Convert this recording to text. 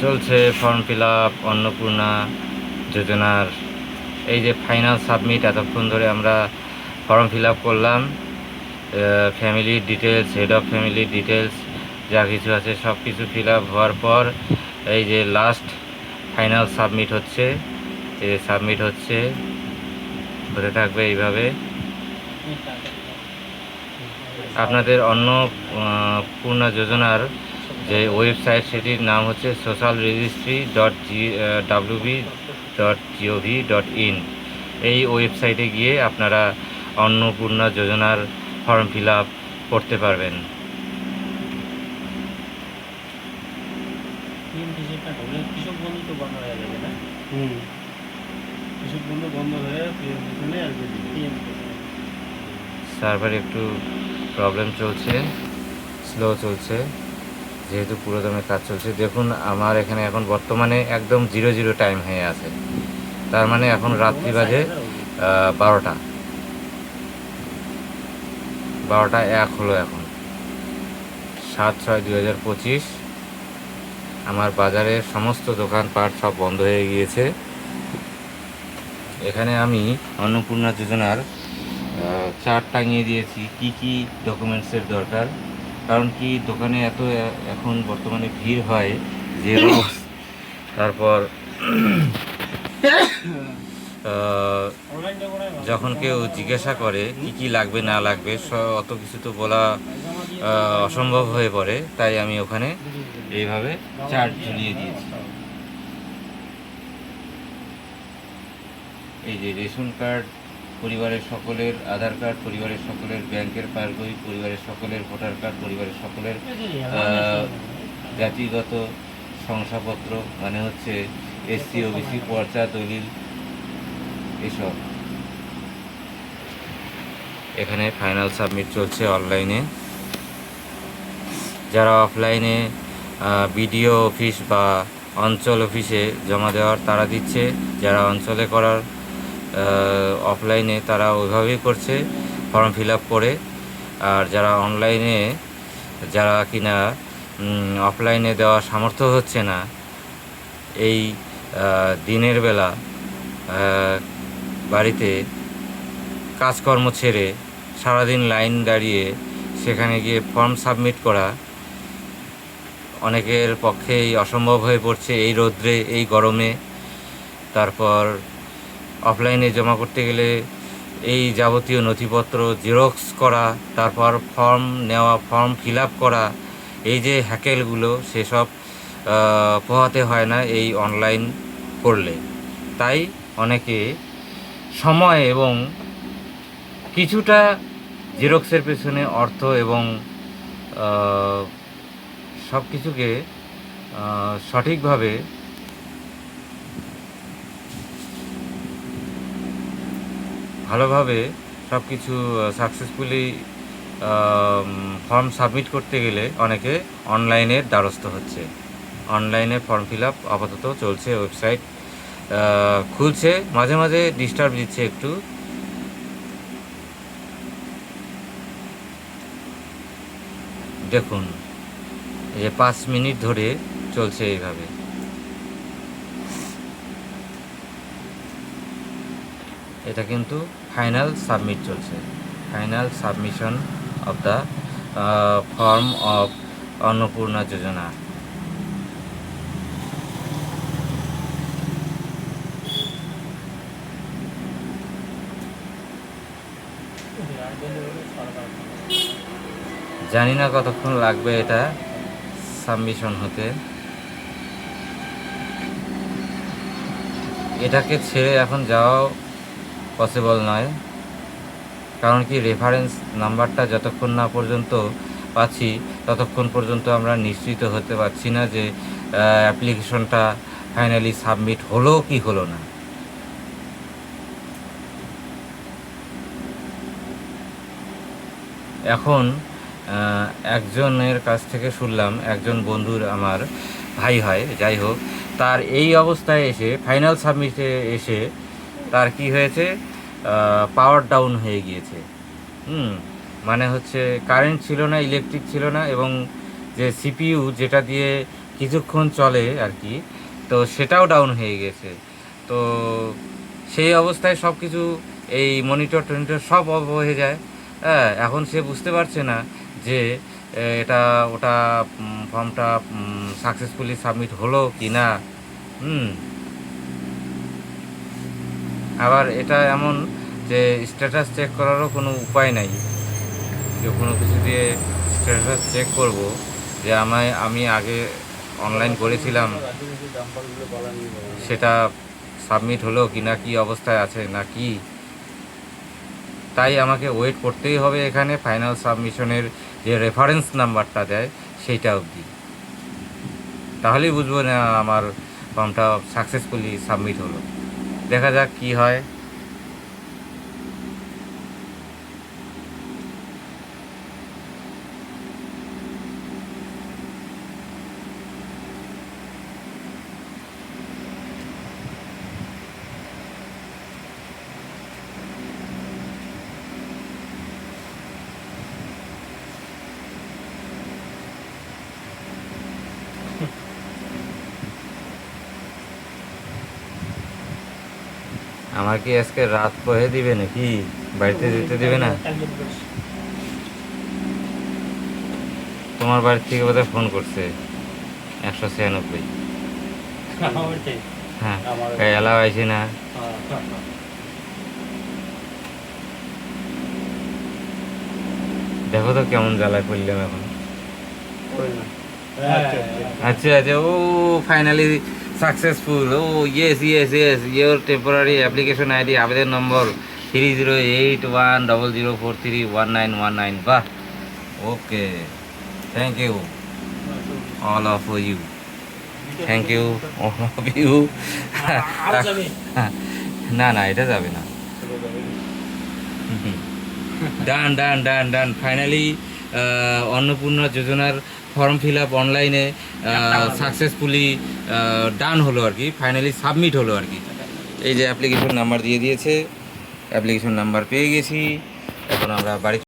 চলছে form fill up Annapurna যোজনার। এই যে ফাইনাল সাবমিট, এতক্ষণ ধরে আমরা ফর্ম ফিল আপ করলাম। Family details, head of family details যা কিছু আছে সব কিছু ফিল আপ হওয়ার পর এই যে লাস্ট ফাইনাল সাবমিট হচ্ছে। এই যে সাবমিট হচ্ছে, হতে থাকবে এইভাবে। আপনাদের অন্নপূর্ণা যোজনার যে ওয়েবসাইট, সেটির নাম হচ্ছে socialregistry.wb.gov.in। এই ওয়েবসাইটে গিয়ে আপনারা অন্নপূর্ণা যোজনার ফর্ম ফিল আপ করতে পারবেন। সার্ভার একটু প্রবলেম চলছে, স্লো চলছে, যেহেতু পুরো দমে কাজ চলছে। দেখুন আমার এখানে এখন বর্তমানে একদম 00 টাইম হয়ে আছে, তার মানে এখন রাত্রি বাজে 12টা 1 হলো। এখন 7/6/2025। আমার বাজারের সমস্ত দোকানপাট সব বন্ধ হয়ে গিয়েছে। এখানে আমি অন্নপূর্ণা যোজনার চার্ট টাঙিয়ে দিয়েছি কি কি ডকুমেন্টসের দরকার। কারণ কি দোকানে এত এখন বর্তমানে ভিড় হয়, জেরক্স, তারপর যখন কেউ জিজ্ঞাসা করে কি কি লাগবে না লাগবে, অত কিছু তো বলা অসম্ভব হয়ে পড়ে। তাই আমি ওখানে এইভাবে চার্ট ঝুলিয়ে দিয়েছি। এই যে রেশন কার্ড পরিবারের সকলের, আধার কার্ড পরিবারের সকলের, ব্যাংকের পাসবই পরিবারের সকলের, ভোটার কার্ড পরিবারের সকলের, জাতিগত শংসাপত্র মানে হচ্ছে এসসি ওবিসি পর্চা দলিল, এসব এখানে ফাইনাল সাবমিট চলছে অনলাইনে। যারা অফলাইনে বিডিও অফিস বা অঞ্চল অফিসে জমা দেওয়ার তারা দিচ্ছে, যারা অঞ্চলে করার অফলাইনে তারা ওইভাবেই করছে ফর্ম ফিল আপ করে। আর যারা অনলাইনে, যারা কিনা অফলাইনে দেওয়া সামর্থ্য হচ্ছে না, এই দিনের বেলা বাড়িতে কাজকর্ম ছেড়ে সারাদিন লাইন দাঁড়িয়ে সেখানে গিয়ে ফর্ম সাবমিট করা অনেকের পক্ষেই অসম্ভব হয়ে পড়ছে এই রৌদ্রে, এই গরমে। তারপর অফলাইনে জমা করতে গেলে এই যাবতীয় নথিপত্র জেরক্স করা, তারপর ফর্ম নেওয়া, ফর্ম ফিল আপ করা, এই যে হ্যাকেলগুলো সেসব পোহাতে হয় না এই অনলাইন করলে। তাই অনেকে সময় এবং কিছুটা জেরক্সের পেছনে অর্থ এবং সব কিছুকে সঠিকভাবে ভালোভাবে সব কিছু সাকসেসফুলি ফর্ম সাবমিট করতে গেলে অনেকে অনলাইনের দ্বারস্থ হচ্ছে। অনলাইনে ফর্ম ফিল আপ আপাতত চলছে, ওয়েবসাইট খুলছে, মাঝে মাঝে ডিস্টার্ব দিচ্ছে একটু। দেখুন এই যে 5 মিনিট ধরে চলছে এইভাবে। এটা কিন্তু ফাইনাল সাবমিট চলছে, final submission of the form of Annapurna Yojana. জানি না কতক্ষণ লাগবে এটা সাবমিশন হতে। এটাকে ছেড়ে এখন যাওয়াও পসিবল নয়, কারণ কি রেফারেন্স নাম্বারটা যতক্ষণ না পর্যন্ত পাচ্ছি ততক্ষণ পর্যন্ত আমরা নিশ্চিত হতে পারছি না যে অ্যাপ্লিকেশনটা ফাইনালি সাবমিট হলো কি হলো না। এখন একজনের কাছ থেকে শুনলাম, একজন বন্ধুর আমার ভাই হয়, যাই হোক, তার এই অবস্থায় এসে ফাইনাল সাবমিটে এসে তার কি হয়েছে, পাওয়ার ডাউন হয়ে গিয়েছে। মানে হচ্ছে কারেন্ট ছিল না, ইলেকট্রিক ছিল না, এবং যে সিপিইউ যেটা দিয়ে কিছুক্ষণ চলে আর কি, তো সেটাও ডাউন হয়ে গেছে। তো সেই অবস্থায় সব কিছু এই মনিটর টনিটর সব অফ হয়ে যায়। হ্যাঁ, এখন সে বুঝতে পারছে না যে এটা ওটা ফর্মটা সাকসেসফুলি সাবমিট হলো কি না। হুম আবার এটা এমন যে স্ট্যাটাস চেক করারও কোনো উপায় নাই, যে কোনো কিছু দিয়ে স্ট্যাটাস চেক করব যে আমি আগে অনলাইন করেছিলাম সেটা সাবমিট হলো কি না, কি অবস্থায় আছে না কি। তাই আমাকে ওয়েট করতেই হবে এখানে ফাইনাল সাবমিশনের যে রেফারেন্স নাম্বারটা দেয় সেইটা অবধি, তাহলেই বুঝবো না আমার ফর্মটা সাকসেসফুলি সাবমিট হলো। দেখা যাক কি হয়। আমার কি আজকে রাত পহে দিবে নাকি, বাড়িতে যেতে দিবে না? তোমার বাড়ি থেকে বোধহয় ফোন করছে 196। হ্যাঁ, এলাও আইছি না। দেখো তো কেমন জ্বালায় পড়লাম এখন। আচ্ছা আচ্ছা, ও ফাইনালি সাকসেসফুল। ও yes yes yes, your temporary application ID আবেদন নম্বর 308100431919। বাহ, okay, thank you all of you, thank you all of you. না না, এটা যাবে না। ডান ডান ডান ডান, ফাইনালি অন্নপূর্ণা যোজনার ফর্ম ফিল আপ অনলাইনে সাকসেসফুলি ডান হলো আর কি, ফাইনালি সাবমিট হলো আর কি। এই যে অ্যাপ্লিকেশন নাম্বার দিয়ে দিয়েছে, অ্যাপ্লিকেশন নাম্বার পেয়ে গেছি। এখন আমরা বাড়ি